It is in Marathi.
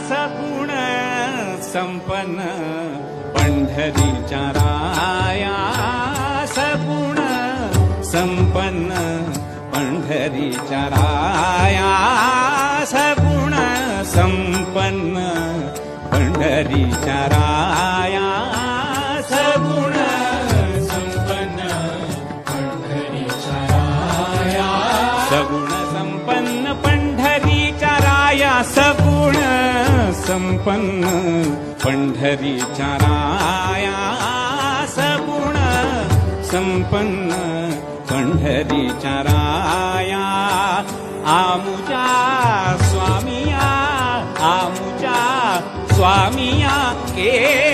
सगुण संपन्न पंढरीच्या राया, सगुण संपन्न पंढरीच्या राया, सगुण संपन्न पंढरीच्या राया, सगुण संपन्न पंढरीच्या राया, सगुण संपन्न पंढरीच्या राया, सगुण संपन्न पंढरीच्या राया, सगुण संपन्न पंढरीच्या राया. आमुच्या स्वामिया, आमुच्या स्वामिया के